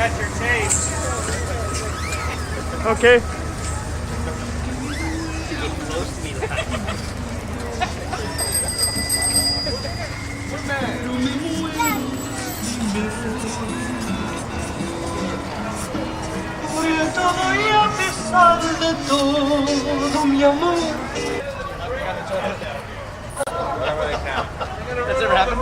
got your tape. Okay. Get close to me to touch. Por todo y a pesar de todo, mi amor. That's ever happened?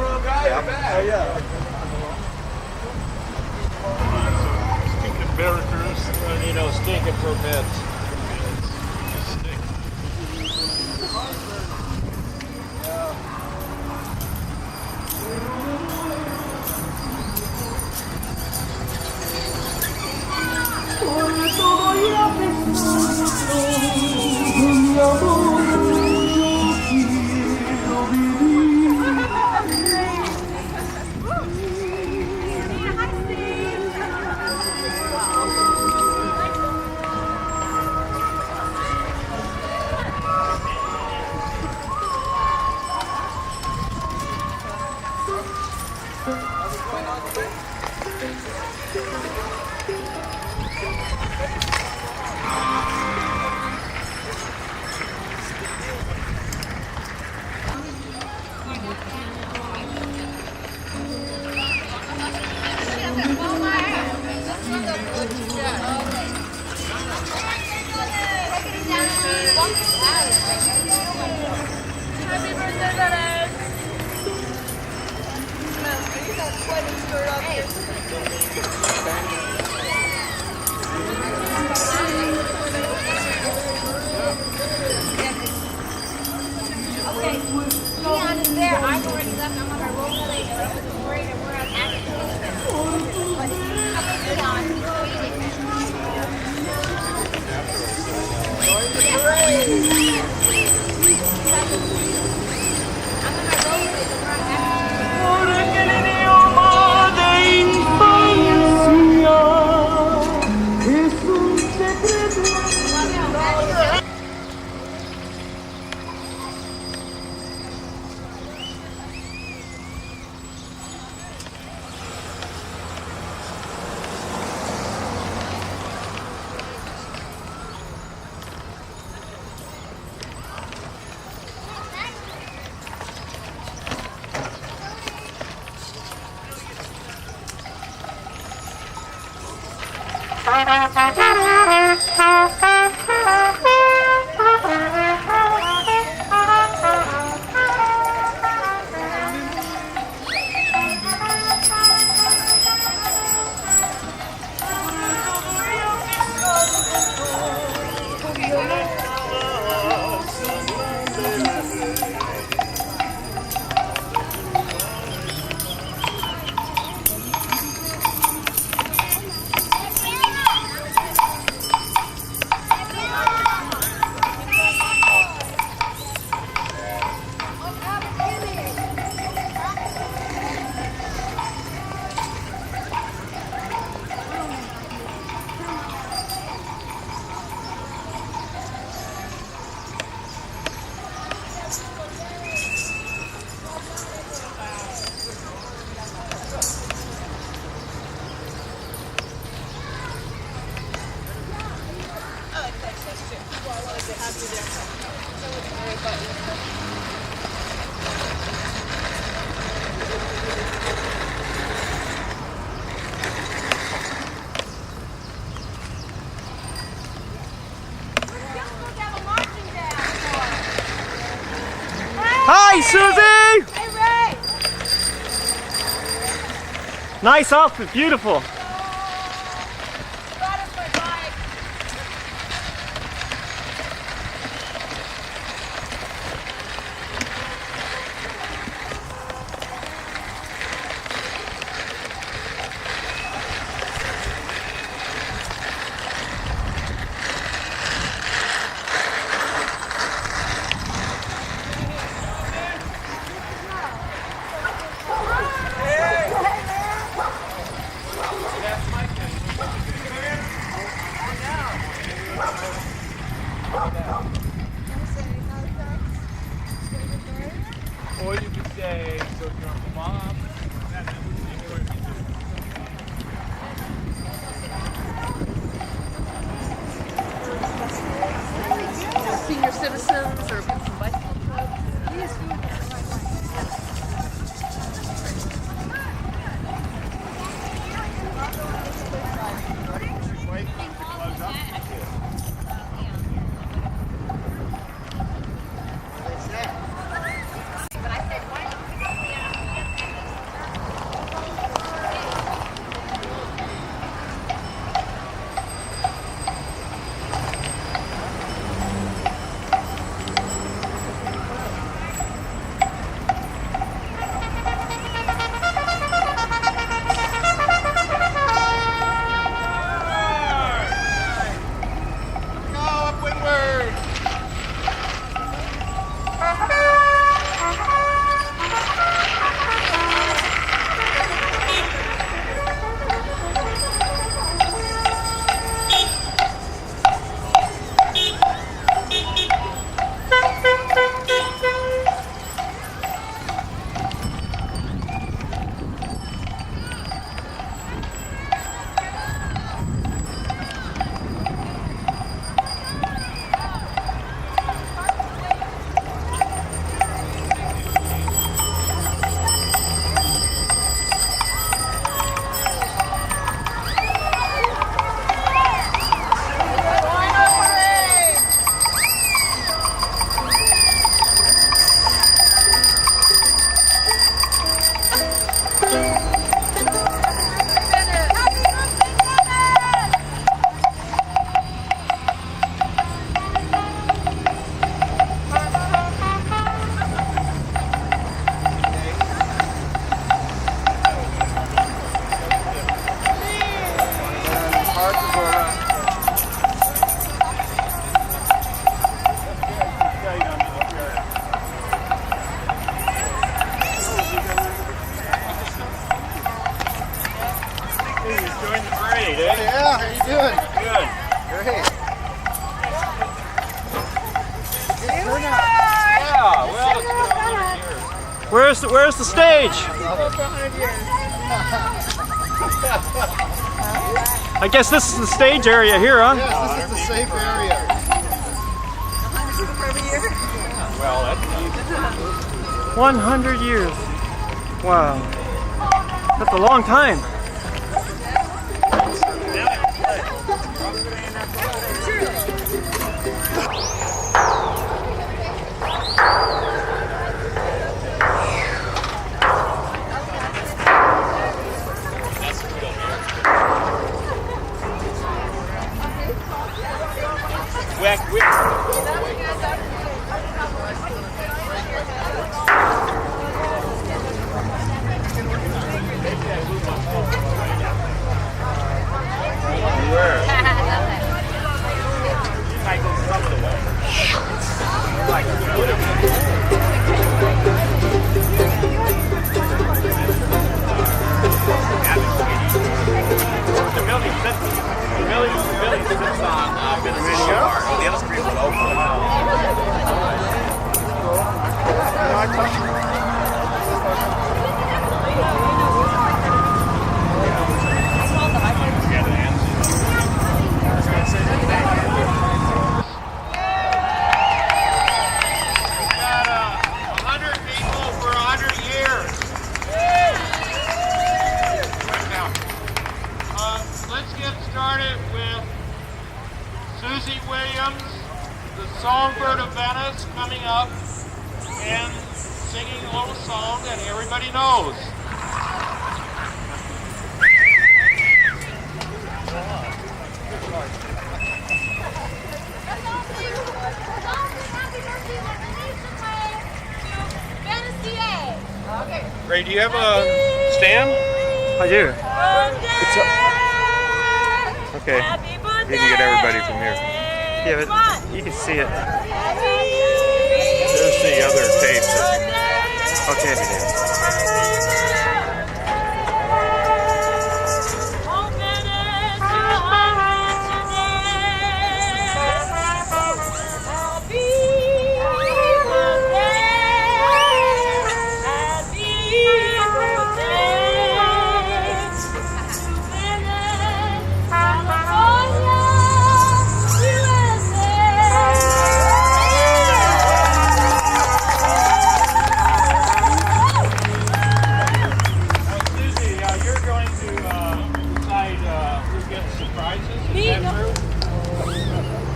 Stinking barrackers. You know, stinking permits. Por todo y a pesar de todo, mi amor, yo quiero vivir. Happy birthday, Venice! You got quite a skirt up here. Okay, Leon is there. I've already left. I'm on my roll today. We're at Acton. But Leon, he's Porque el idioma de infancia es un secreto. Hi, Suzy! Hey, Ray! Nice outfit, beautiful. Brought us my bike. Or you could say, so your mom. join the parade, eh? Yeah, how you doing? Good. Great. Yeah, well, it's been 100 years. Where's the stage? I guess this is the stage area here, huh? Yes, this is the safe area. Well, that's easy. 100 years. Wow. That's a long time. Suzy, the songbird of Venice, coming up and singing a little song that everybody knows. Ray, do you have a stand? I do. Okay. You can get everybody from here. Yeah, but you can see it. There's the other tapes. Okay.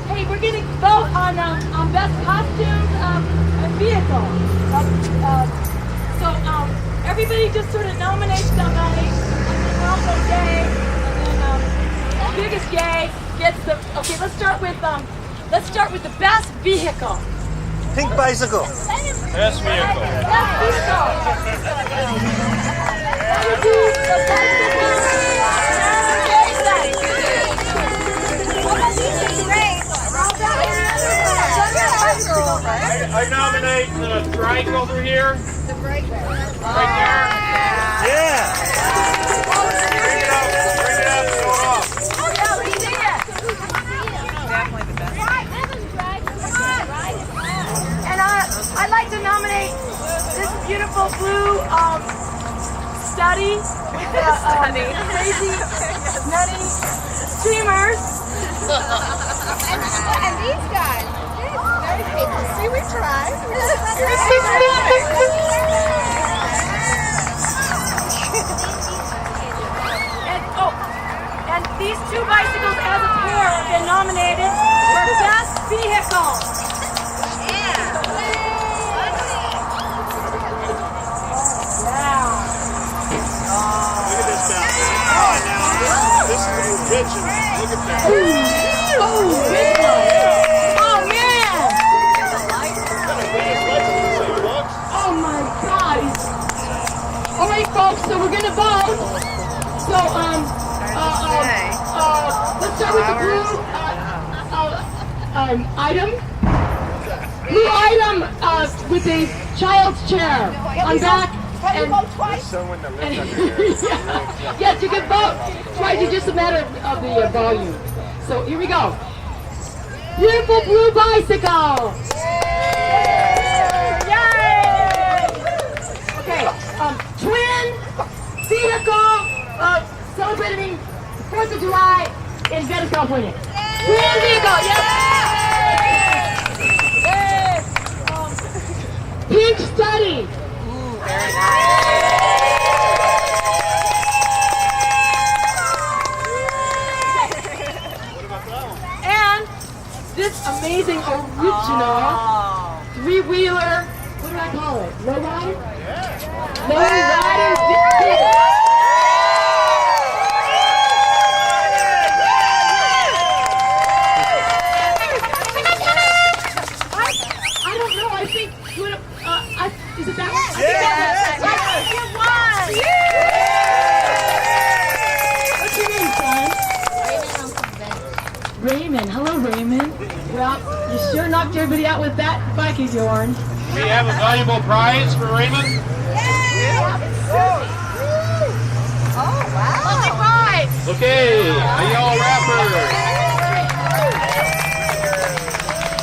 Hey, we're going to vote on best costumes and vehicle. So everybody just sort of nominates somebody, and then also yay, and then the biggest yay gets the. Okay, let's start with the best vehicle. Pink bicycle. Best vehicle. Best vehicle. That would be the I nominate the Drake over here. The Drake. Right there. Yeah. Bring it up. Show it off. Oh yeah, we did it. Definitely the best. And I'd like to nominate this beautiful blue study with the crazy, nutty streamers. And these guys. See, we tried. And these two bicycles as a pair have been nominated for best vehicle. Look at this down there. Now, this is a pigeon. Look at that. Oh man! Oh my God! All right, folks. So we're gonna vote. So let's start with the blue item. Blue item with a child's chair on back Can you vote twice? Someone that lives under there. Yes, you can vote twice. It's just a matter of the volume. So here we go. Beautiful blue bicycle. Yay! Okay, twin vehicle celebrating 4th of July in Venice, California. Twin vehicle, yay! Pink study. Ooh, very nice. And this amazing original three-wheeler, what do I call it? Low rider? Yeah. Low rider. I don't know. I think is it that one? Yes. What's your name, son? Raymond. Hello, Raymond. Well, you sure knocked everybody out with that bike of yours. We have a valuable prize for Raymond. Oh, wow. Okay, a yellow wrapper.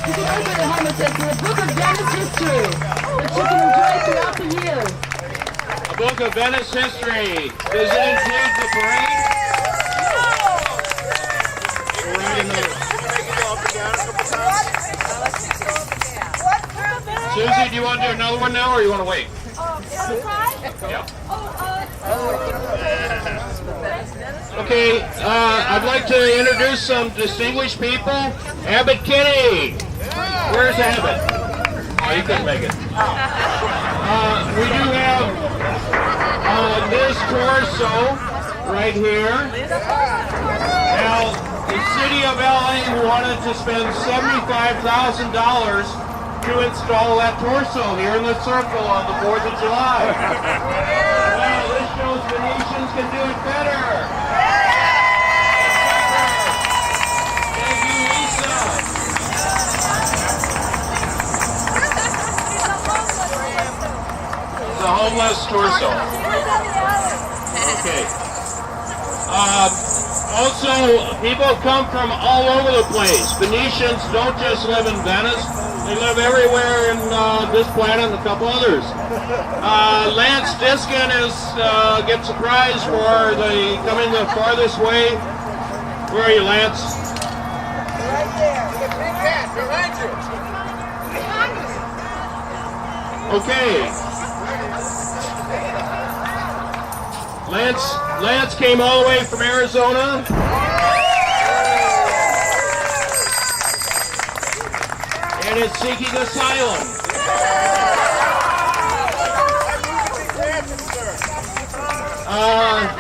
You can open it home. It says the Book of Venice History that you can enjoy throughout the year. A book of Venice history. Does it include the parade? We're right in the... Suzy, do you want to do another one now, or you want to wait? Yeah. Okay, I'd like to introduce some distinguished people. Abbott Kinney. Where's Abbott? Oh, you couldn't make it. We do have Liz Torso right here. Now, the city of LA wanted to spend $75,000 to install that torso here in the circle on the 4th of July. Well, this shows Venetians can do it better. Thank you, Lisa. The homeless torso. Okay. Also, people come from all over the place. Venetians don't just live in Venice. They live everywhere in this planet and a couple others. Lance Diskin gets a prize for the coming the farthest way. Where are you, Lance? Right there. The big hat behind you. Okay. Lance came all the way from Arizona. And is seeking asylum.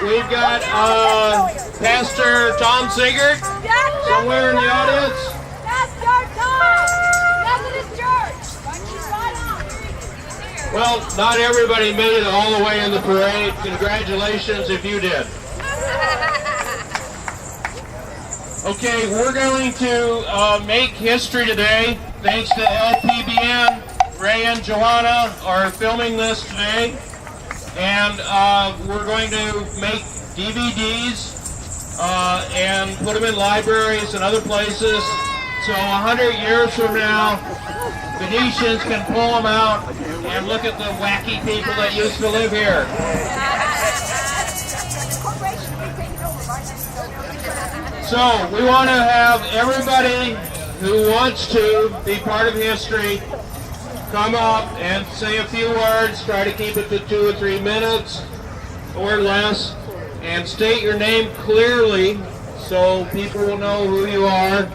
We've got Pastor Tom Sigert somewhere in the audience. Pastor Tom! Methodist Church! Right on! Well, not everybody made it all the way in the parade. Congratulations if you did. Okay, we're going to make history today. Thanks to LPBN, Ray and Joanna are filming this today. And we're going to make DVDs and put them in libraries and other places. So 100 years from now, Venetians can pull them out and look at the wacky people that used to live here. So we want to have everybody who wants to be part of history come up and say a few words. Try to keep it to 2 or 3 minutes or less, and state your name clearly so people will know who you are.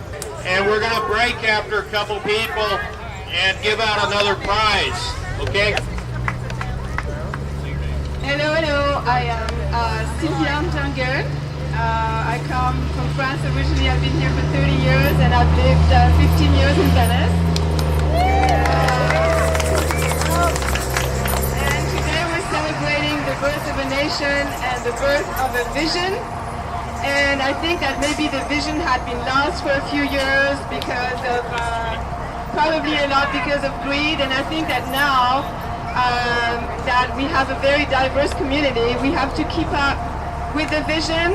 And we're going to break after a couple people and give out another prize. Okay? Hello, I am Sylvia Jungle. I come from France originally. I've been here for 30 years and I've lived 15 years in Venice. And today we're celebrating the birth of a nation and the birth of a vision. And I think that maybe the vision had been lost for a few years because of, probably a lot because of greed. And I think that now that we have a very diverse community. We have to keep up with the vision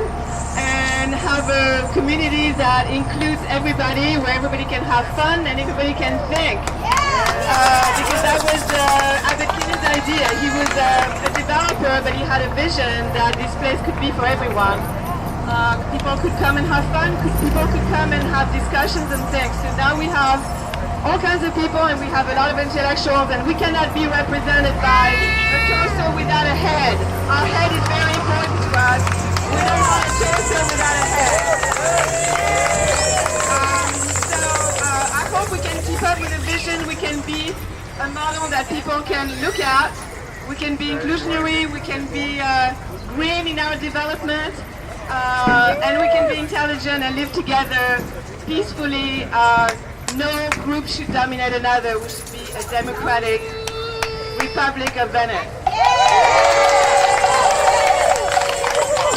and have a community that includes everybody, where everybody can have fun and everybody can think. Because that was Abedkine's idea. He was a developer, but he had a vision that this place could be for everyone. People could come and have fun, people could come and have discussions and things. So now we have all kinds of people and we have a lot of intellectuals, and we cannot be represented by a torso without a head. Our head is very important to us. We don't want a torso without a head. I hope we can keep up with the vision. We can be a model that people can look at. We can be inclusionary, we can be green in our development, and we can be intelligent and live together peacefully. No group should dominate another. We should be a democratic Republic of Venice.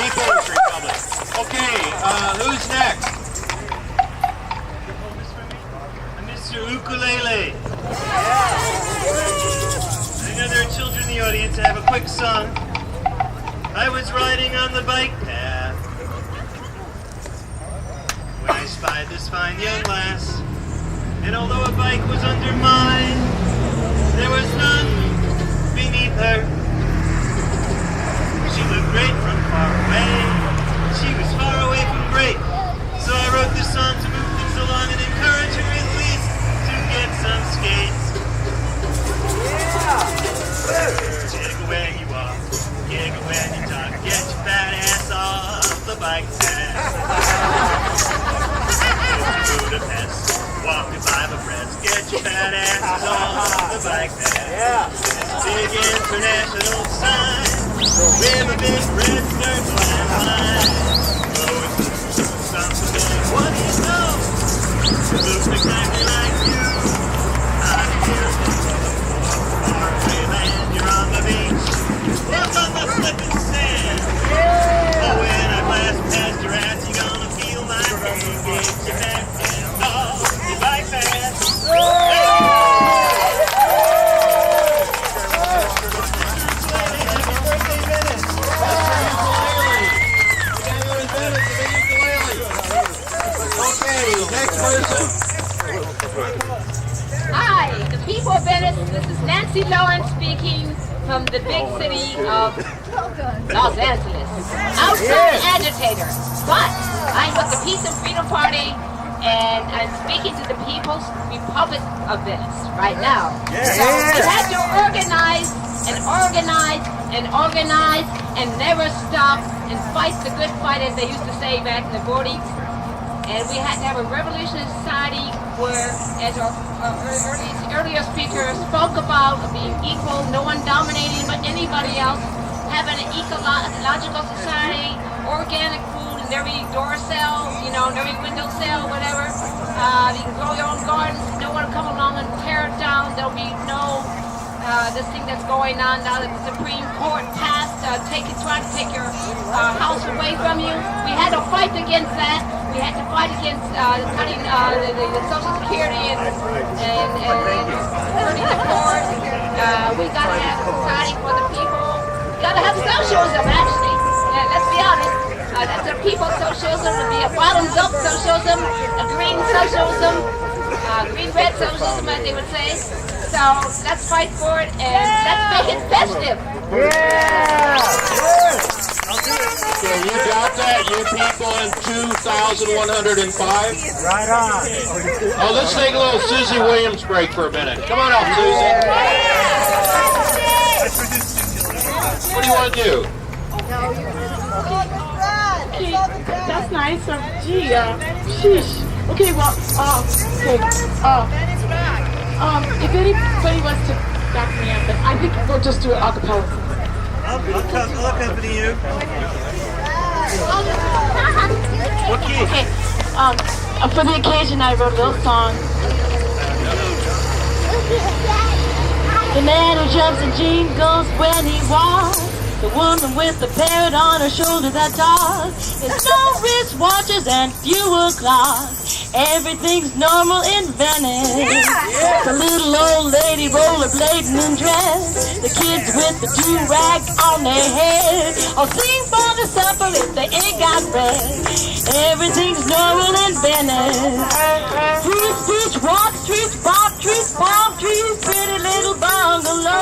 People's Republic. Okay, who's next? Mr. Ukulele. I know there are children in the audience. I have a quick song. I was riding on the bike path when I spied this fine young lass. And although a bike was under mine, there was none beneath her. She looked great from far away. She was far away from great. So I wrote this song to move things along and encourage her at least to get some skates. Jiggle when you walk, giggle when you talk, get your fat ass off the bike path. Budapest, walking by the press, get your fat asses off the bike path. There's a big international sign with a big red circle and line. Oh, it's something big. What do you know? It looks exactly like you. I'm here far away land. You're on the beach. Walk on the slipping sand. Oh, when I blast past your ass, you're gonna feel my hand. Get your fat ass off the bike path. Next person. Hi, the people of Venice. This is Nancy Lawrence speaking from the big city of Los Angeles. Outside agitator, but I'm with the Peace and Freedom Party, and I'm speaking to the People's Republic of Venice right now. So we have to organize and organize and organize and never stop and fight the good fight, as they used to say back in the 40s. And we had to have a revolutionary society where, as our earlier speaker spoke about, being equal, no one dominating but anybody else, having an ecological society, organic food in every door cell, in every window cell, whatever. You can grow your own gardens, no one will come along and tear it down. There'll be no this thing that's going on now that the Supreme Court passed, trying to take your house away from you. We had to fight against that. We had to fight against cutting the Social Security and hurting the poor. We got to have a society for the people. We got to have socialism, actually. Let's be honest. That's a people's socialism. It'll be a bottoms-up socialism, a green socialism, green-red socialism, as they would say. So let's fight for it, and let's make it festive. Yeah! Okay, you got that, you people in 2,105? Right on. Oh, let's take a little Suzy Williams break for a minute. Come on up, Suzy. What do you want to do? Okay, that's nice. Sheesh. Okay, well, if anybody wants to back me up, then I think we'll just do it a cappella. I'll accompany you. What key? Okay, for the occasion, I wrote a little song. The man who jumps and jingles when he walks. The woman with the parrot on her shoulder that talks. There's no wristwatches and fewer clocks. Everything's normal in Venice. The little old lady rollerblading in dress. The kids with the do-rag on their head. I'll sing for the supper if they ain't got bread. Everything's normal in Venice. Fruit streets, walk streets, bob trees, palm trees, pretty little bungalows.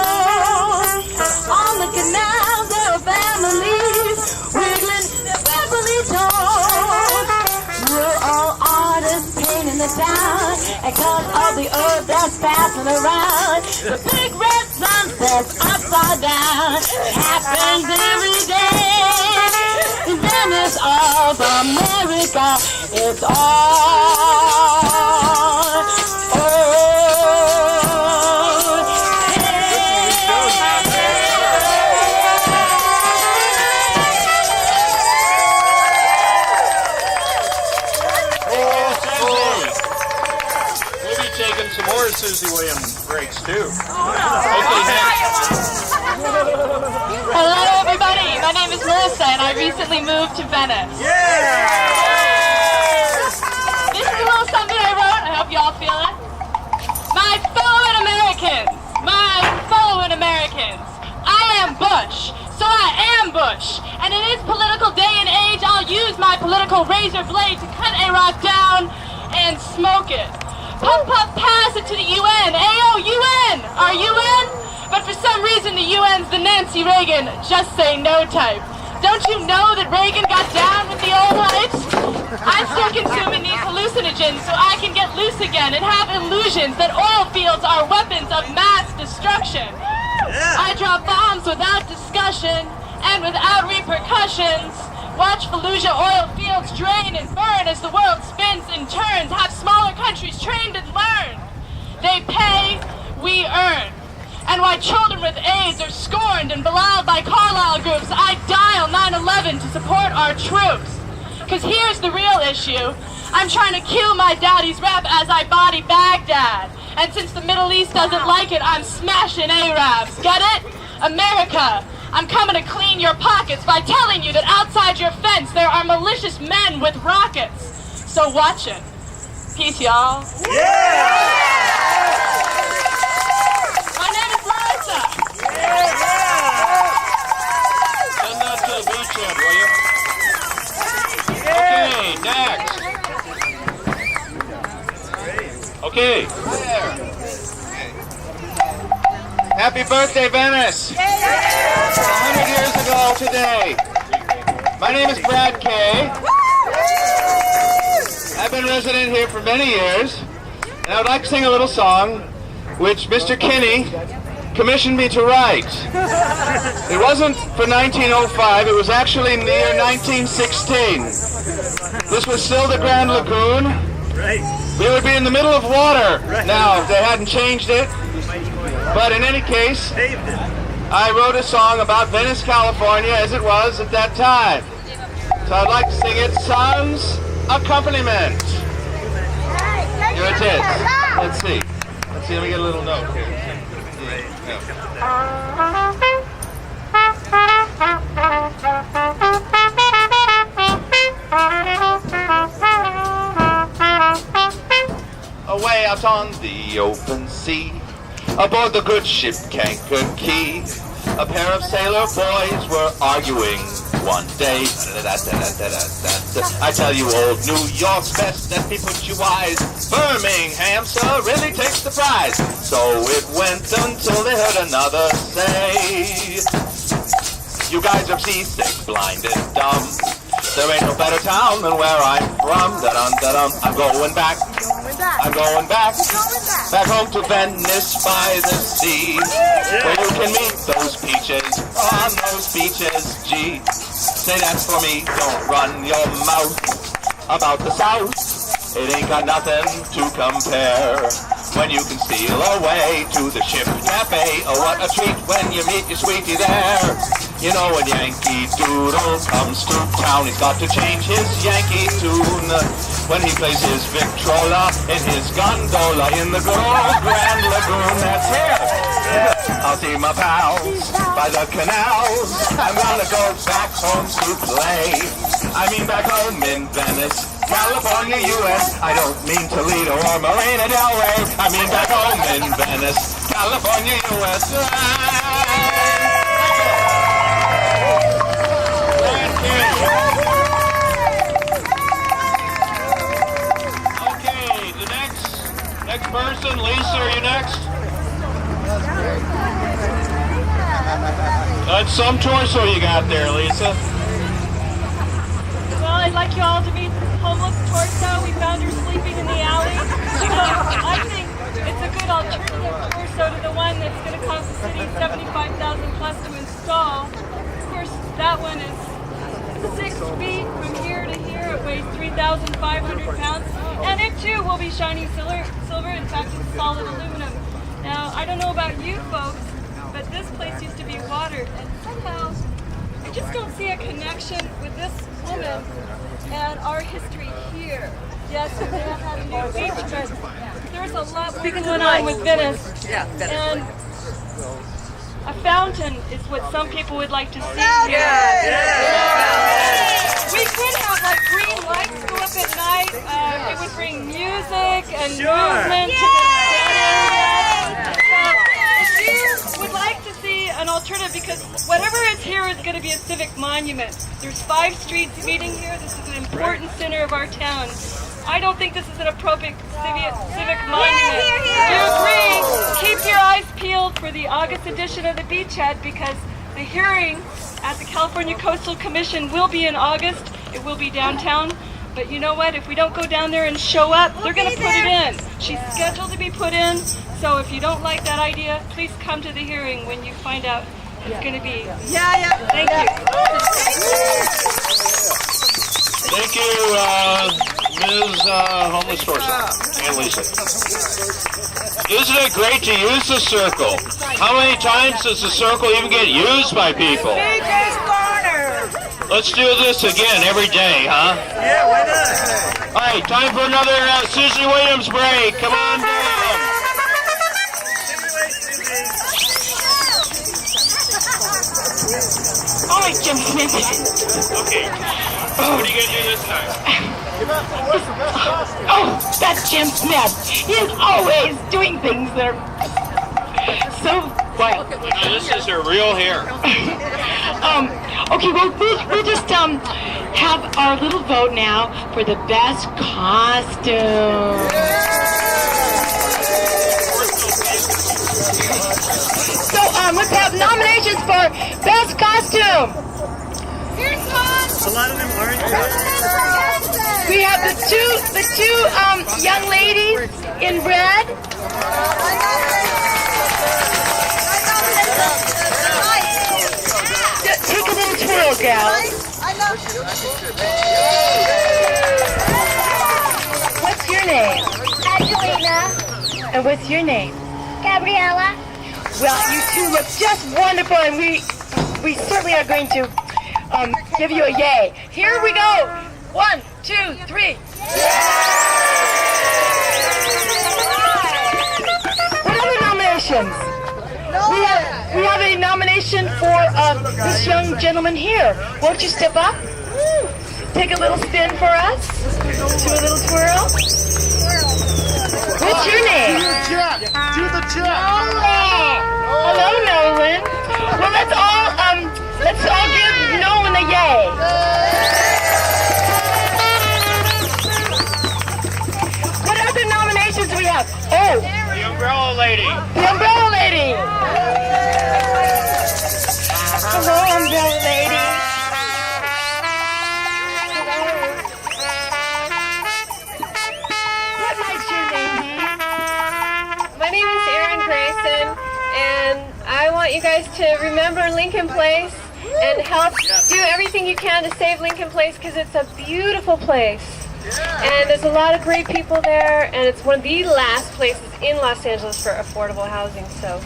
On the canal there are families wiggling their Beverly toes. We're all artists painting the town, and cause all the earth that's passing around. The big red sun sets upside down. It happens every day. In Venice of America, it's all. Some more Suzy Williams breaks too. Hello everybody, my name is Melissa and I recently moved to Venice. This is a little something I wrote, I hope y'all feel it. My fellow Americans, I am Bush, so I am Bush. And in this political day and age, I'll use my political razor blade to cut a rock down and smoke it. Puff, puff, pass it to the UN. Ayo, UN! Are you in? But for some reason, the UN's the Nancy Reagan just say no type. Don't you know that Reagan got down with the old hypes? I'm still consuming these hallucinogens so I can get loose again and have illusions that oil fields are weapons of mass destruction. I drop bombs without discussion and without repercussions. Watch Fallujah oil fields drain and burn as the world spins and turns. Have smaller countries trained and learn. They pay, we earn. And why children with AIDS are scorned and belied by Carlisle groups, I dial 911 to support our troops. Cause here's the real issue. I'm trying to kill my daddy's rep as I body Baghdad. And since the Middle East doesn't like it, I'm smashing Arabs. Get it? America. I'm coming to clean your pockets by telling you that outside your fence there are malicious men with rockets. So watch it. Peace, y'all. My name is Melissa. Send that to the beachhead, will you? Okay, next. Okay. Happy birthday, Venice! 100 years ago today. My name is Brad Kay. I've been resident here for many years, and I would like to sing a little song which Mr. Kinney commissioned me to write. It wasn't for 1905, it was actually in the year 1916. This was still the Grand Lagoon. We would be in the middle of water now if they hadn't changed it. But in any case, I wrote a song about Venice, California as it was at that time. So I'd like to sing it sans accompaniment. Here it is. Let's see. Let me get a little note here. Away out on the open sea, aboard the good ship Kankakee, a pair of sailor boys were arguing one day. I tell you, old New York's best, let me put you wise. Birmingham, sir, really takes the prize. So it went until they heard another say, you guys are seasick, blind and dumb. There ain't no better town than where I'm from. Da-dum-da-dum. I'm going back. I'm going back. Back home to Venice by the sea, where you can meet those peaches on those beaches. Gee, say that for me. Don't run your mouth about the South. It ain't got nothing to compare when you can steal away to the Ship Cafe. Oh, what a treat when you meet your sweetie there. You know when Yankee Doodle comes to town, he's got to change his Yankee tune when he plays his Victrola in his gondola in the good old Grand Lagoon. That's it. I'll see my pals by the canals. I'm gonna go back home to play. I mean back home in Venice, California, US. I don't mean Toledo or Marina del Rey. I mean back home in Venice, California, USA. Okay, the next person, Lisa, are you next? That's some torso you got there, Lisa. Well, I'd like you all to meet this homeless torso. We found her sleeping in the alley. I think it's a good alternative torso to the one that's going to cost the city $75,000 plus to install. Of course, that one is 6 feet from here to here. It weighs 3,500 pounds. And it too will be shining silver. In fact, it's solid aluminum. Now, I don't know about you folks, but this place used to be watered. And somehow, I just don't see a connection with this woman and our history here. Yes, they have had a new beach, but there's a lot more going on with Venice. And a fountain is what some people would like to see here. We could have like green lights go up at night. It would bring music and movement to the city. If you would like to see an alternative, because whatever is here is going to be a civic monument. There's 5 streets meeting here. This is an important center of our town. I don't think this is an appropriate civic monument. Do you agree? Keep your eyes peeled for the August edition of the Beachhead, because the hearing at the California Coastal Commission will be in August. It will be downtown. But you know what? If we don't go down there and show up, they're going to put it in. She's scheduled to be put in. So if you don't like that idea, please come to the hearing when you find out it's going to be. Thank you. Thank you, Ms. Homeless Torso and Lisa. Isn't it great to use the circle? How many times does the circle even get used by people? Let's do this again every day, huh? Yeah, why not? All right, time for another Suzy Williams break. Come on down. All right, Jim Smith. Okay. What are you going to do this time? Oh, that's Jim Smith. He is always doing things that are so wild. This is her real hair. Okay, well, we'll just have our little vote now for the best costume. So, let's have nominations for best costume. Here's one. A lot of them aren't. We have the two young ladies in red. Take a little twirl, gals. I love you. What's your name? Angelina. And what's your name? Gabriella. Well, you two look just wonderful, and we certainly are going to give you a yay. Here we go. 1, 2, 3. What other nominations? We have a nomination for this young gentleman here. Won't you step up? Take a little spin for us. Do a little twirl. What's your name? Do the check. Hello, Nolan. Well, let's all give Nolan a yay. What other nominations do we have? Oh, The umbrella lady. the umbrella lady. Hello, umbrella lady. What might your name be? My name is Erin Grayson, and I want you guys to remember Lincoln Place and help do everything you can to save Lincoln Place, because it's a beautiful place. And there's a lot of great people there, and it's one of the last places in Los Angeles for affordable housing. So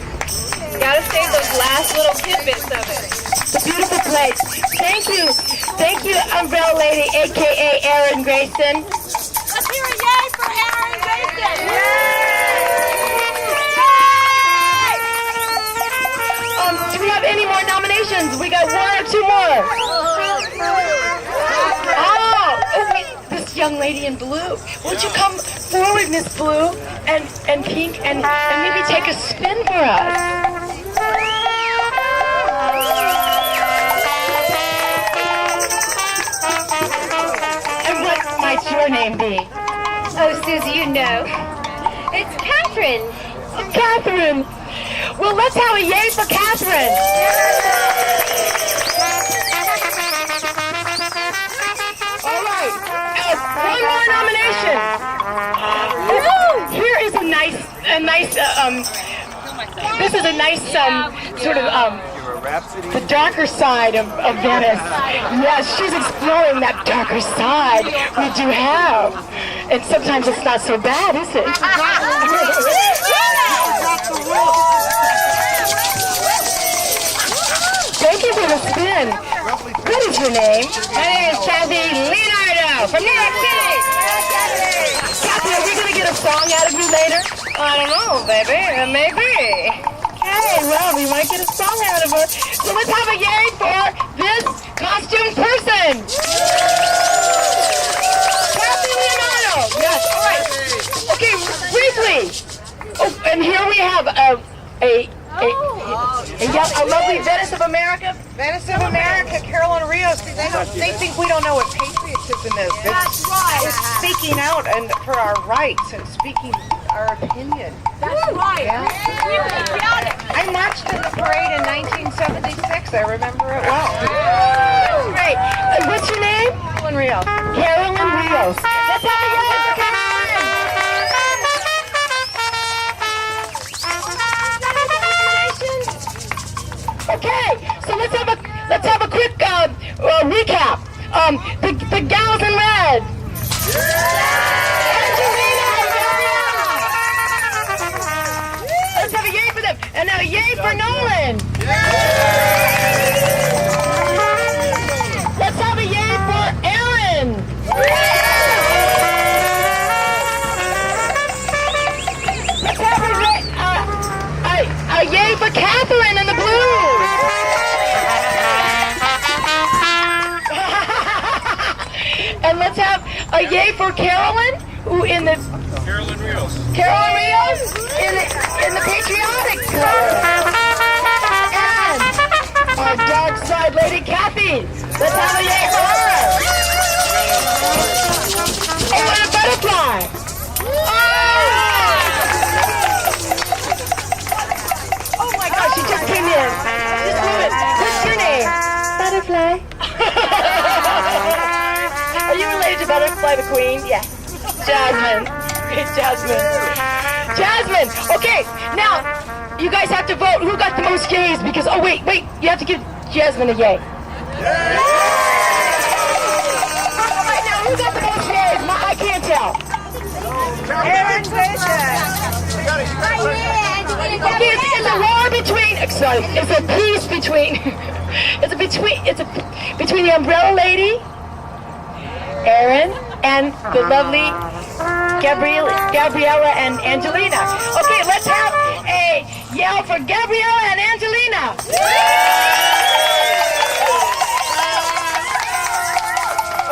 you gotta save those last little tidbits of it. It's a beautiful place. Thank you, umbrella lady, aka Erin Grayson. Let's hear a yay for Aaron Grayson. nominations. We got one or two more. Wait, this young lady in blue. Won't you come forward, Miss Blue, and Pink, and maybe take a spin for us? And what might your name be? Oh, Suzy, you know. It's Catherine. Catherine. Well, let's have a yay for Catherine. All right. One more nomination. Here is a nice, this is a nice, sort of, the darker side of Venice. Yes, she's exploring that darker side we do have. And sometimes it's not so bad, is it? Thank you for the spin. What is your name? My name is Kathy Leonardo from New York City. Kathy, are we going to get a song out of you later? I don't know, baby. Maybe. Okay, well, we might get a song out of her. So let's have a yay for this costume person. Kathy Leonardo. Yes, all right. Okay, briefly. Oh, and here we have a lovely Venice of America. Venice of America, Carolyn Rios. They think we don't know what patriotism is. That's right. It's speaking out and for our rights and speaking our opinion. That's right. Yeah. I marched in the parade in 1976. I remember it well. Great. And what's your name? Carolyn Rios. Carolyn Rios. Let's have a yay for Carolyn. Okay, so let's have a quick recap. The gals in red. Angelina and Gabriella. Let's have a yay for them, and now a yay for Nolan. Let's have a yay for Aaron. Let's have a yay for Catherine in the blue. And let's have a yay for Carolyn, who in the Carolyn Rios. Carolyn Rios in the patriotic color. And our dark side lady Kathy. Let's have a yay for her. Oh, and a butterfly. Oh my gosh, she just came in. Just move it. What's your name? Butterfly. Are you related to Butterfly the Queen? Yeah. Jasmine. Hey, Jasmine. Jasmine. Okay, now you guys have to vote. Who got the most yays? Because, oh, wait. You have to give Jasmine a yay. All right, now who got the most yays? I can't tell. Aaron Bishop. Okay, it's a war between. Sorry, it's a peace between. It's between the umbrella lady, Aaron, and the lovely Gabriella and Angelina. Okay, let's have a yell for Gabriella and Angelina.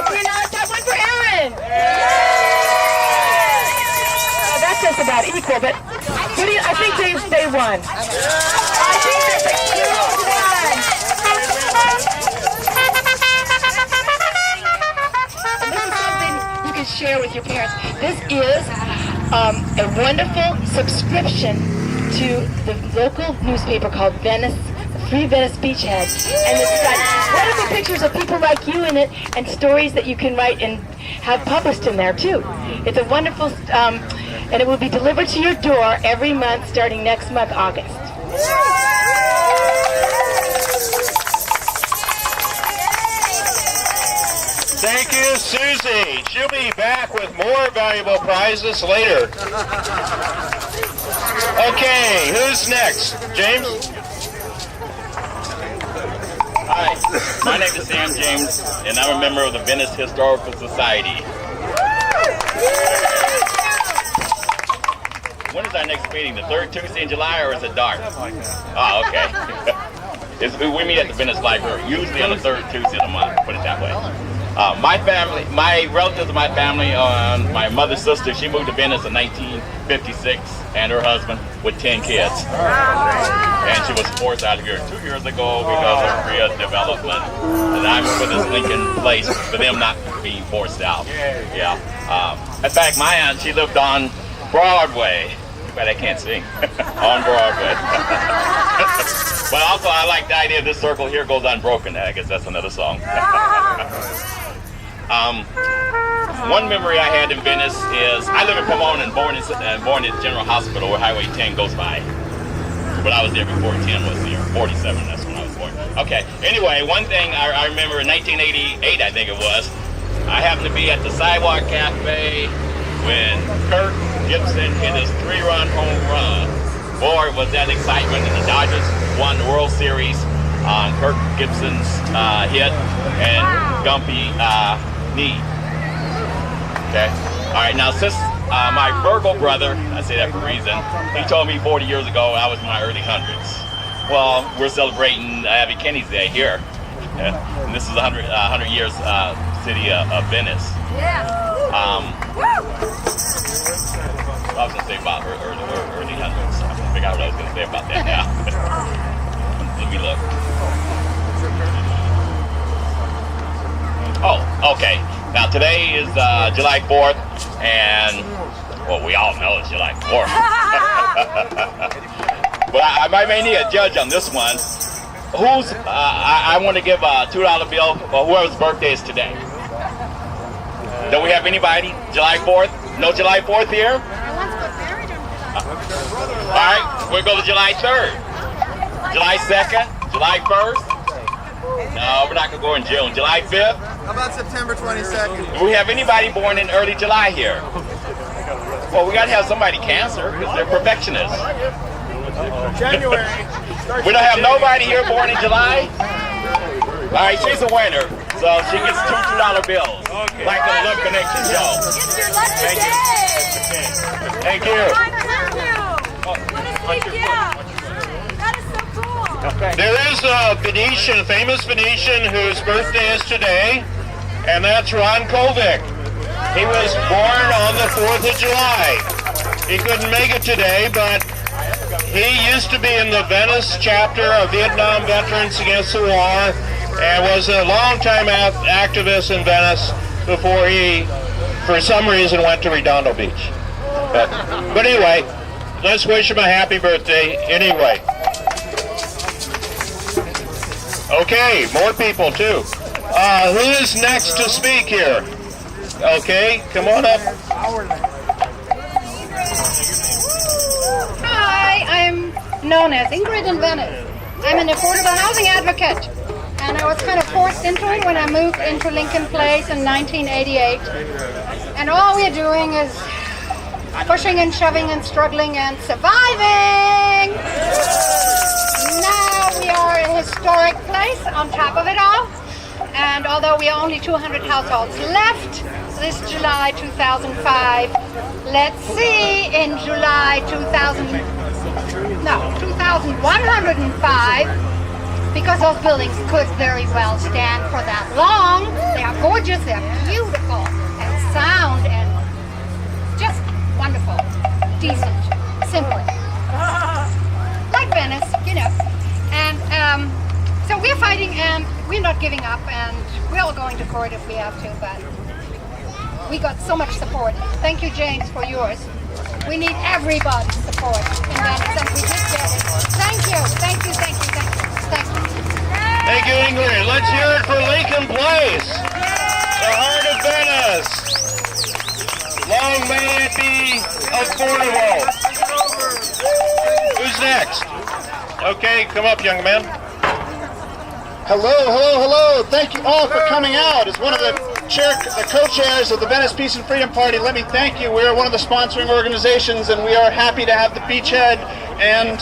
Okay, now let's have one for Aaron. Oh, that's just about equal, but I think they won. I think that's a cute one. And this is something you can share with your parents. This is a wonderful subscription to the local newspaper called Venice, Free Venice Beachhead. And it's got wonderful pictures of people like you in it and stories that you can write and have published in there too. It's a wonderful, and it will be delivered to your door every month starting next month, August. Thank you, Suzy. She'll be back with more valuable prizes later. Okay, who's next? James? Hi, my name is Sam James, and I'm a member of the Venice Historical Society. When is our next meeting? The third Tuesday in July, or is it dark? Oh, okay. We meet at the Venice Library, usually on the third Tuesday of the month, put it that way. My relatives of my family, my mother's sister, she moved to Venice in 1956, and her husband with 10 kids. And she was forced out of here 2 years ago because of Korea development. And I'm for this Lincoln place for them not being forced out. Yeah. In fact, my aunt, she lived on Broadway. But I can't sing. On Broadway. But also, I like the idea of this circle here goes unbroken. I guess that's another song. One memory I had in Venice is I live in Pomona and born at General Hospital where Highway 10 goes by. But I was there before 10 was here. 47, that's when I was born. Okay, anyway, one thing I remember in 1988, I think it was, I happened to be at the Sidewalk Cafe when Kirk Gibson hit his 3-run home run. Boy, was that excitement, and the Dodgers won the World Series. Kirk Gibson's hit and Gumpy knee. Okay. All right. Now, since my Virgo brother, I say that for a reason, he told me 40 years ago I was in my early hundreds. Well, we're celebrating Abby Kenny's Day here, and this is 100 years city of Venice. I was going to say about early hundreds. I can't figure out what I was going to say about that now. Let me look. Oh, okay. Now today is July 4th, and well, we all know it's July 4th. But I may need a judge on this one. Who's? I want to give a $2 bill for whoever's birthday is today. Don't we have anybody? July 4th? No July 4th here? All right, we'll go to July 3rd. July 2nd? July 1st? No, we're not going to go in June. July 5th? How about September 22nd? Do we have anybody born in early July here? Well, we got to have somebody Cancer because they're perfectionists. January. We don't have nobody here born in July? All right, she's a winner. So she gets two $2 bills. Okay. Like the Love Connection show. It's your lucky day. Thank you. What a sweet gift. That is so cool. Okay. There is a Venetian, famous Venetian, whose birthday is today, and that's Ron Kovic. He was born on the 4th of July. He couldn't make it today, but he used to be in the Venice chapter of Vietnam Veterans Against the War, and was a long-time activist in Venice before he, for some reason, went to Redondo Beach. But anyway, let's wish him a happy birthday anyway. Okay, more people too. Who is next to speak here? Okay, come on up. Hi, I'm known as Ingrid in Venice. I'm an affordable housing advocate. And I was kind of forced into it when I moved into Lincoln Place in 1988. And all we're doing is pushing and shoving and struggling and surviving. Now we are a historic place on top of it all. And although we are only 200 households left this July 2005, let's see, in July 2105, because those buildings could very well stand for that long. They are gorgeous, they are beautiful, and sound, and just wonderful, decent, simple. Like Venice, you know. And so we're fighting, and we're not giving up, and we're all going to court if we have to, but we got so much support. Thank you, James, for yours. We need everybody's support in Venice, and we did get it. Thank you, thank you, thank you, thank you. Thank you. Thank you, Ingrid. Let's hear it for Lincoln Place, the heart of Venice. Long may it be affordable. Who's next? Okay, come up, young man. Hello, hello, hello. Thank you all for coming out. As one of the co-chairs of the Venice Peace and Freedom Party, let me thank you. We are one of the sponsoring organizations, and we are happy to have the Beachhead and...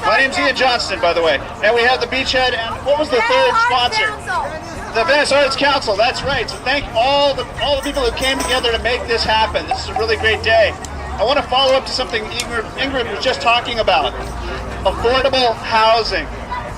My name's Ian Johnston, by the way. And we have the Beachhead, and what was the third sponsor? The Venice Arts Council, that's right. So thank all the people who came together to make this happen. This is a really great day. I want to follow up to something Ingrid was just talking about. Affordable housing.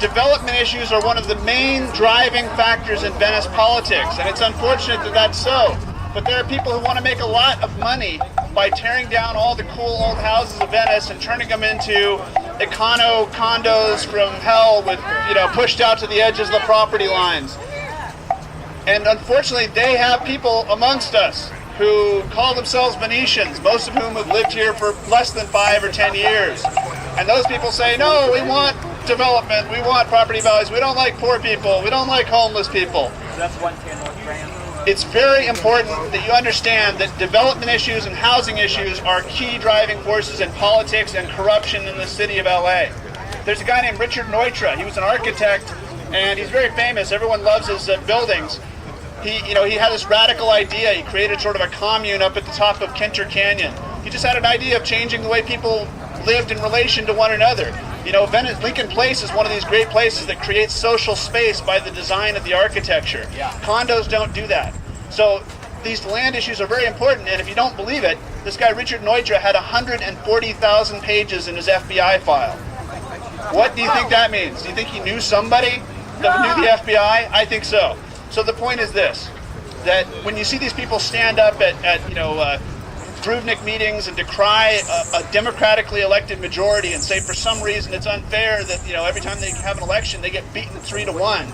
development issues are one of the main driving factors in Venice politics, and it's unfortunate that that's so. But there are people who want to make a lot of money by tearing down all the cool old houses of Venice and turning them into econo condos from hell with, pushed out to the edges of the property lines. And unfortunately, they have people amongst us who call themselves Venetians, most of whom have lived here for less than 5 or 10 years. And those people say, no, we want development, we want property values, we don't like poor people, we don't like homeless people. That's 110 North Grand. It's very important that you understand that development issues and housing issues are key driving forces in politics and corruption in the city of LA. There's a guy named Richard Neutra. He was an architect, and he's very famous. Everyone loves his buildings. He had this radical idea. He created sort of a commune up at the top of Kinter Canyon. He just had an idea of changing the way people lived in relation to one another. Lincoln Place is one of these great places that creates social space by the design of the architecture. Condos don't do that. So these land issues are very important, and if you don't believe it, this guy Richard Neutra had 140,000 pages in his FBI file. What do you think that means? Do you think he knew somebody that knew the FBI? I think so. So the point is this, that when you see these people stand up at Druvnik meetings and decry a democratically elected majority and say for some reason it's unfair that every time they have an election they get beaten 3-1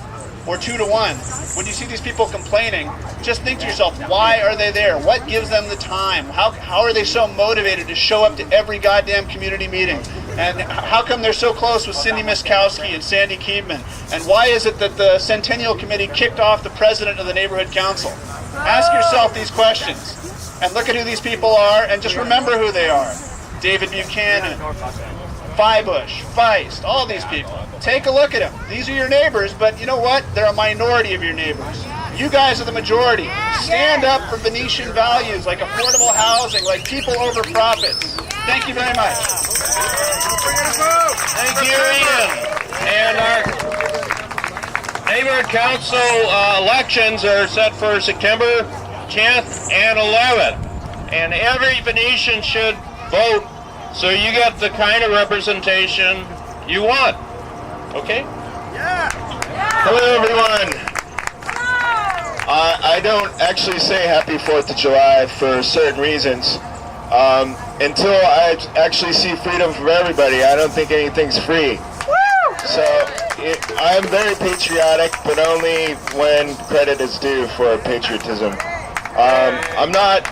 or 2-1. When you see these people complaining, just think to yourself, why are they there? What gives them the time? How are they so motivated to show up to every goddamn community meeting? And how come they're so close with Cindy Miskowski and Sandy Keebman? And why is it that the Centennial Committee kicked off the president of the neighborhood council? Ask yourself these questions. And look at who these people are, and just remember who they are. David Buchanan, Feibush, Feist, all these people. Take a look at them. These are your neighbors, but you know what? They're a minority of your neighbors. You guys are the majority. Stand up for Venetian values like affordable housing, like people over profits. Thank you very much. Thank you, Ian. And our neighborhood council elections are set for September 10th and 11th, and every Venetian should vote so you get the kind of representation you want. Okay? Yeah. Hello, everyone. I don't actually say Happy 4th of July for certain reasons. Until I actually see freedom for everybody, I don't think anything's free. So I am very patriotic, but only when credit is due for patriotism. I'm not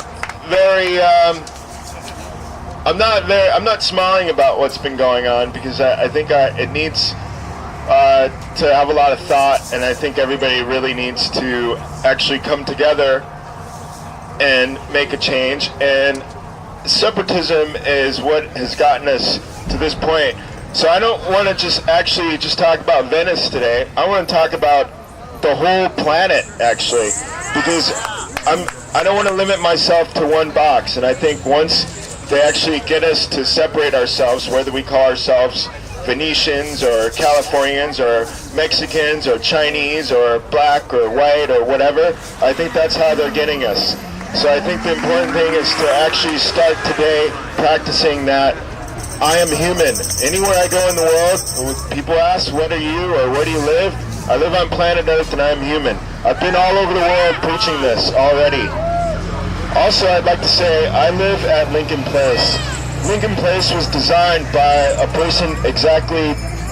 smiling about what's been going on because I think it needs to have a lot of thought, and I think everybody really needs to actually come together and make a change. And separatism is what has gotten us to this point. So I don't want to just talk about Venice today. I want to talk about the whole planet, actually, because I don't want to limit myself to one box. And I think once they actually get us to separate ourselves, whether we call ourselves Venetians or Californians or Mexicans or Chinese or black or white or whatever, I think that's how they're getting us. So I think the important thing is to actually start today practicing that I am human. Anywhere I go in the world, people ask, what are you or where do you live? I live on planet Earth and I am human. I've been all over the world preaching this already. Also, I'd like to say I live at Lincoln Place. Lincoln Place was designed by a person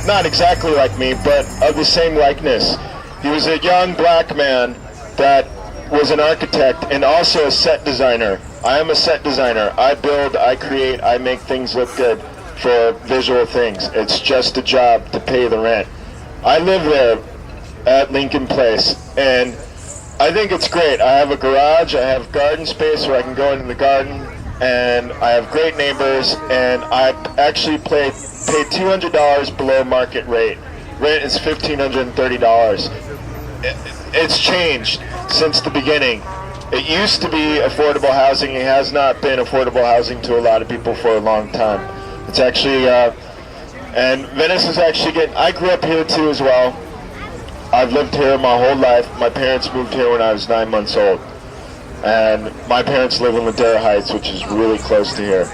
not exactly like me, but of the same likeness. He was a young black man that was an architect and also a set designer. I am a set designer. I build, I create, I make things look good for visual things. It's just a job to pay the rent. I live there at Lincoln Place, and I think it's great. I have a garage, I have garden space where I can go into the garden, and I have great neighbors, and I actually pay $200 below market rate. Rent is $1,530. It's changed since the beginning. It used to be affordable housing. It has not been affordable housing to a lot of people for a long time. It's actually, and Venice is actually I grew up here too as well. I've lived here my whole life. My parents moved here when I was 9 months old. And my parents live in Ladera Heights, which is really close to here.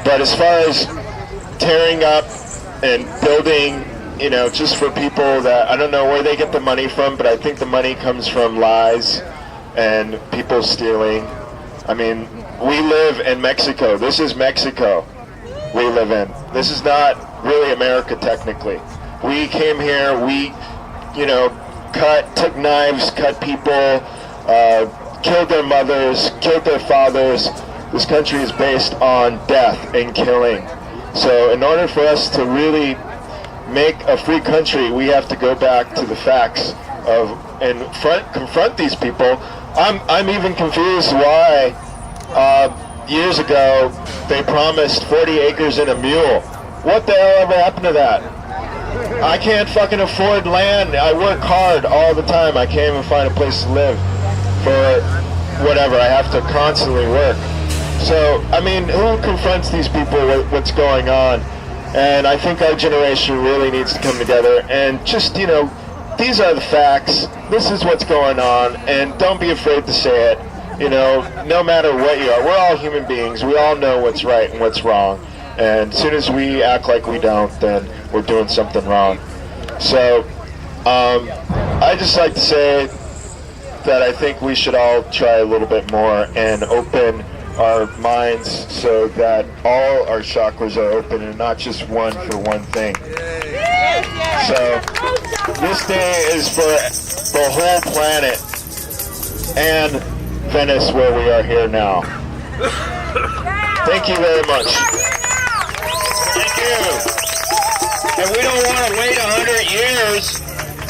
But as far as tearing up and building you know, just for people that, I don't know where they get the money from, but I think the money comes from lies and people stealing. I mean, we live in Mexico. This is Mexico we live in. This is not really America, technically. We came here, we, you know, took knives, cut people, killed their mothers, killed their fathers. This country is based on death and killing. So in order for us to really make a free country, we have to go back to the facts and confront these people. I'm even confused why years ago they promised 40 acres and a mule. What the hell ever happened to that? I can't fucking afford land. I work hard all the time. I can't even find a place to live for whatever. I have to constantly work. So, I mean, who confronts these people with what's going on? And I think our generation really needs to come together and just, you know, these are the facts. This is what's going on, and don't be afraid to say it. You know, no matter what you are, we're all human beings. We all know what's right and what's wrong. And as soon as we act like we don't, then we're doing something wrong. So, I just like to say that I think we should all try a little bit more and open our minds so that all our chakras are open and not just one for one thing. So, this day is for the whole planet and Venice, where we are here now. Thank you very much. Thank you. And we don't want to wait 100 years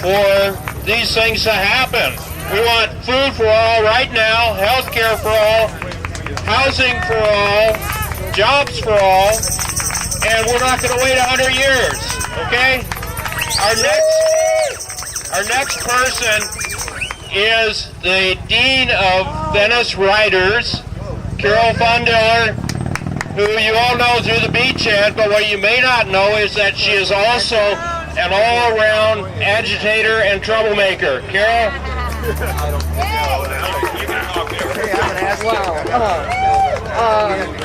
for these things to happen. We want food for all right now, health care for all, housing for all, jobs for all, and we're not going to wait 100 years, okay? Our next person is the Dean of Venice Writers, Carol Fundiller, who you all know through the beachhead, but what you may not know is that she is also an all-around agitator and troublemaker. Carol?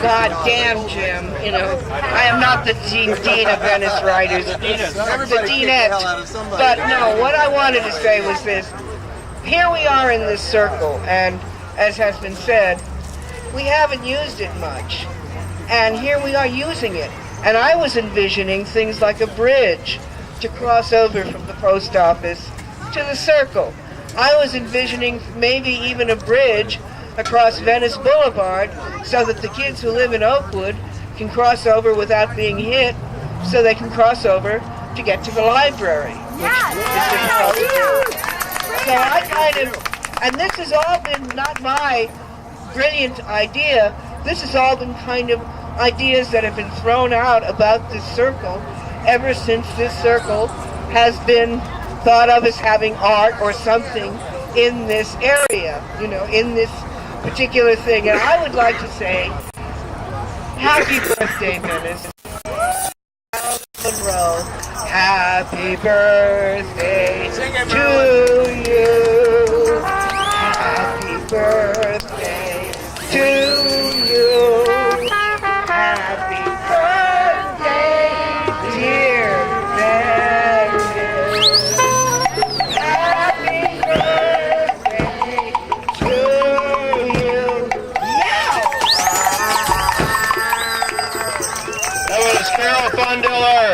God damn, Jim. You know, I am not the Dean of Venice Writers. The Deanette. But no, what I wanted to say was this. Here we are in this circle, and as has been said, we haven't used it much. And here we are using it. And I was envisioning things like a bridge to cross over from the post office to the circle. I was envisioning maybe even a bridge across Venice Boulevard so that the kids who live in Oakwood can cross over without being hit, so they can cross over to get to the library, which is difficult to do. So I kind of, and this has all been not my brilliant idea, this has all been kind of ideas that have been thrown out about this circle ever since this circle has been thought of as having art or something in this area, you know, in this particular thing. And I would like to say, happy birthday, Venice. Monroe, happy birthday to you. Happy birthday to you. Happy birthday, dear Venice. Happy birthday to you. That was Carol Fundiller.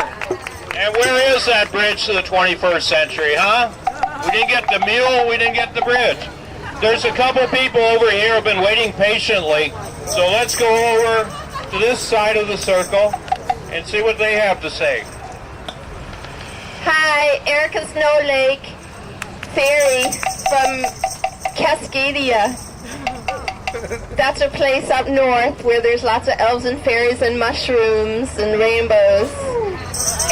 And where is that bridge to the 21st century, huh? We didn't get the mule, we didn't get the bridge. There's a couple people over here who have been waiting patiently, so let's go over to this side of the circle and see what they have to say. Hi, Erica Snow Lake Ferry from Cascadia. That's a place up north where there's lots of elves and fairies and mushrooms and rainbows.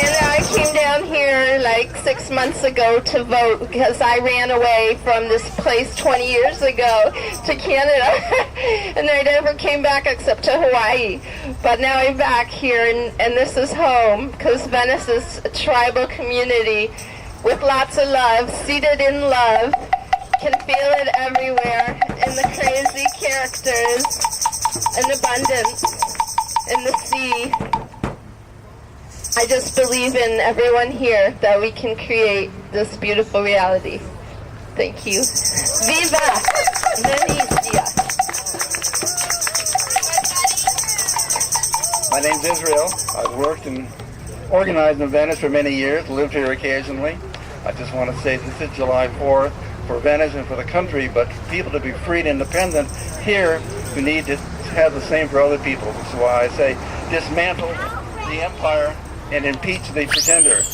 And I came down here like 6 months ago to vote because I ran away from this place 20 years ago to Canada. And I never came back except to Hawaii. But now I'm back here and this is home because Venice is a tribal community with lots of love, seated in love. Can feel it everywhere in the crazy characters and abundance in the sea. I just believe in everyone here that we can create this beautiful reality. Thank you. Viva Venezia! My name's Israel. I've worked and organized in Venice for many years, lived here occasionally. I just want to say this is July 4th for Venice and for the country, but for people to be free and independent here, we need to have the same for other people. This is why I say dismantle the empire and impeach the pretender. And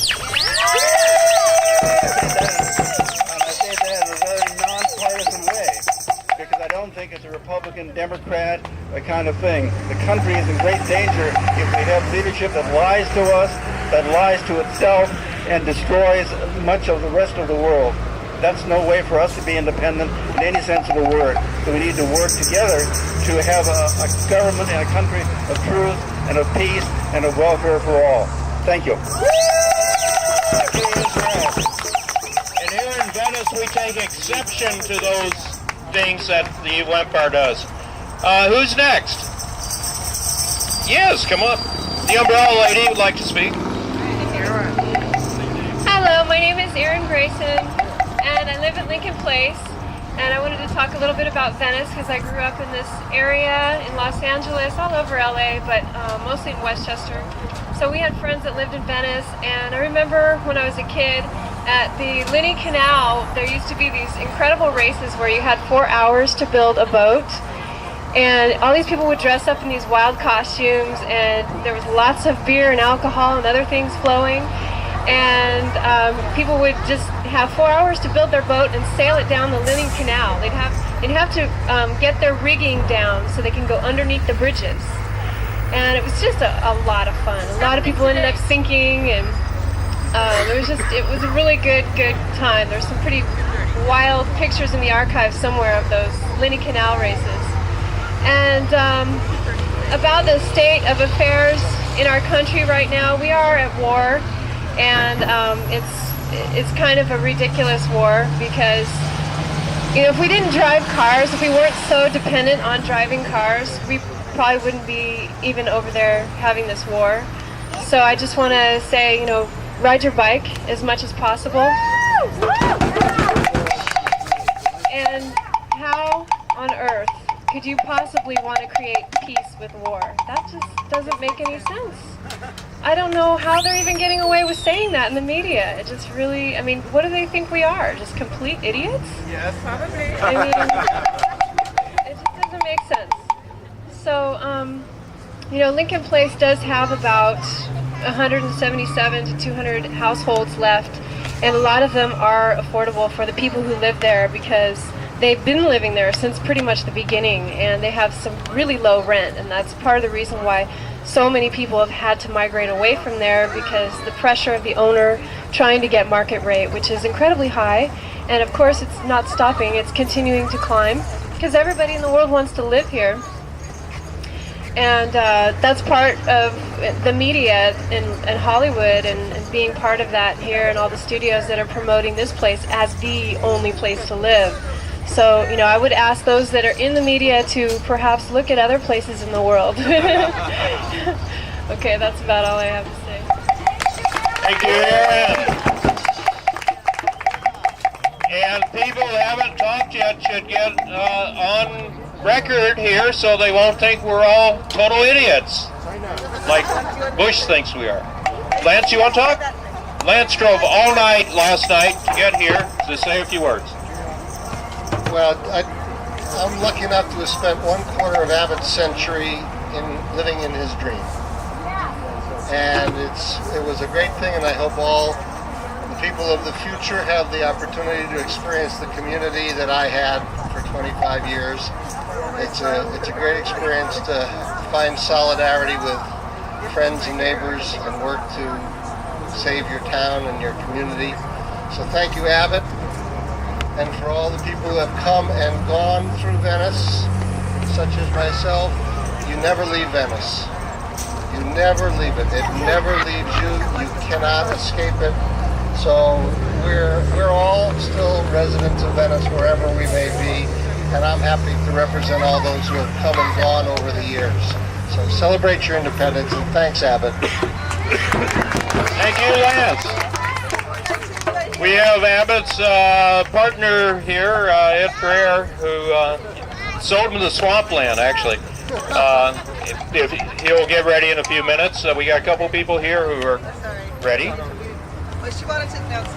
I say that in a very non-partisan way, because I don't think it's a Republican, Democrat kind of thing. The country is in great danger if we have leadership that lies to us, that lies to itself, and destroys much of the rest of the world. That's no way for us to be independent in any sense of the word. So we need to work together to have a government and a country of truth and of peace and of welfare for all. Thank you. Thank you, Israel. And here in Venice, we take exception to those things that the Empire does. Who's next? Yes, come up. The umbrella lady would like to speak. Hello, my name is Erin Grayson, and I live in Lincoln Place. And I wanted to talk a little bit about Venice because I grew up in this area in Los Angeles, all over LA, but mostly in Westchester. So we had friends that lived in Venice, and I remember when I was a kid at the Linney Canal, there used to be these incredible races where you had 4 hours to build a boat. And all these people would dress up in these wild costumes, and there was lots of beer and alcohol and other things flowing. And people would just have 4 hours to build their boat and sail it down the Linney Canal. They'd have to get their rigging down so they can go underneath the bridges. And it was just a lot of fun. A lot of people ended up sinking, and it was a really good time. There's some pretty wild pictures in the archive somewhere of those Linney Canal races. And about the state of affairs in our country right now, we are at war, and it's kind of a ridiculous war because, you know, if we didn't drive cars, if we weren't so dependent on driving cars, we probably wouldn't be even over there having this war. So I just want to say, you know, ride your bike as much as possible. And how on earth could you possibly want to create peace with war? That just doesn't make any sense. I don't know how they're even getting away with saying that in the media. It just really, I mean, what do they think we are? Just complete idiots? Yes, probably. I mean, it just doesn't make sense. So, you know, Lincoln Place does have about 177 to 200 households left, and a lot of them are affordable for the people who live there because they've been living there since pretty much the beginning, and they have some really low rent, and that's part of the reason why so many people have had to migrate away from there, because the pressure of the owner trying to get market rate, which is incredibly high, and of course it's not stopping, it's continuing to climb, because everybody in the world wants to live here. And that's part of the media in Hollywood and being part of that here, and all the studios that are promoting this place as the only place to live. So, you know, I would ask those that are in the media to perhaps look at other places in the world. Okay, that's about all I have to say. Thank you, Erin. And people who haven't talked yet should get on record here so they won't think we're all total idiots, like Bush thinks we are. Lance, you want to talk? Lance drove all night last night to get here to say a few words. Well, I'm lucky enough to have spent 1/4 of Abbott's century living in his dream. And it was a great thing, and I hope all the people of the future have the opportunity to experience the community that I had for 25 years. It's a great experience to find solidarity with friends and neighbors and work to save your town and your community. So thank you, Abbott. And for all the people who have come and gone through Venice, such as myself, you never leave Venice. You never leave it. It never leaves you. You cannot escape it. So we're all still residents of Venice wherever we may be, and I'm happy to represent all those who have come and gone over the years. So celebrate your independence, and thanks, Abbott. Thank you, Lance. We have Abbott's partner here, Ed Ferrer, who sold him the swampland, actually. If he'll get ready in a few minutes. We got a couple people here who are ready. She wanted to announce.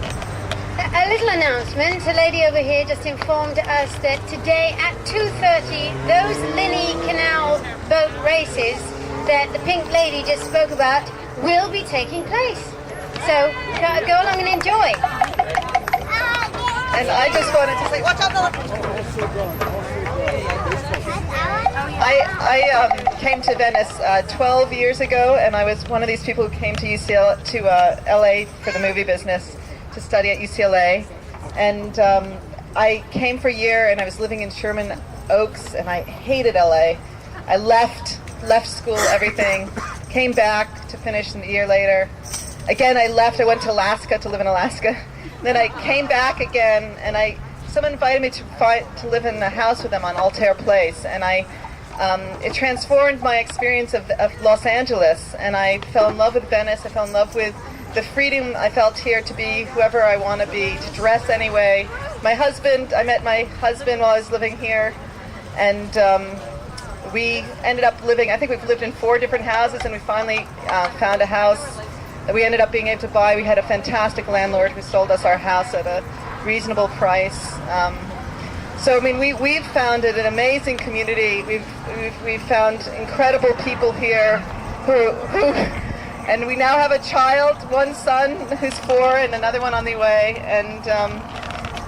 A little announcement. A lady over here just informed us that today at 2:30, those Linney Canal boat races that the pink lady just spoke about will be taking place. So go along and enjoy. And I just wanted to say, watch out, I came to Venice 12 years ago, and I was one of these people who came to LA for the movie business to study at UCLA. And I came for a year, and I was living in Sherman Oaks, and I hated LA. I left school, everything, came back to finish a year later. Again, I left. I went to Alaska to live in Alaska. Then I came back again, and someone invited me to live in a house with them on Altair Place, and it transformed my experience of Los Angeles, and I fell in love with Venice. I fell in love with the freedom I felt here to be whoever I want to be, to dress anyway. I met my husband while I was living here, and we ended up living, I think we've lived in 4 different houses, and we finally found a house that we ended up being able to buy. We had a fantastic landlord who sold us our house at a reasonable price. So I mean, we've founded an amazing community. We've found incredible people here who and we now have a child, one son who's 4 and another one on the way. And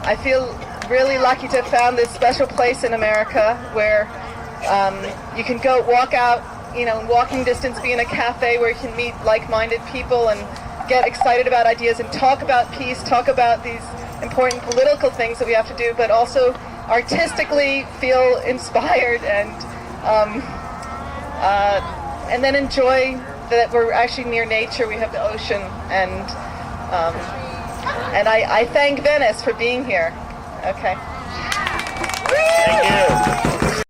I feel really lucky to have found this special place in America where you can go walk out, in walking distance, be in a cafe where you can meet like-minded people and get excited about ideas and talk about peace, talk about these important political things that we have to do, but also artistically feel inspired and then enjoy that we're actually near nature. We have the ocean, and I thank Venice for being here. Okay. Thank you.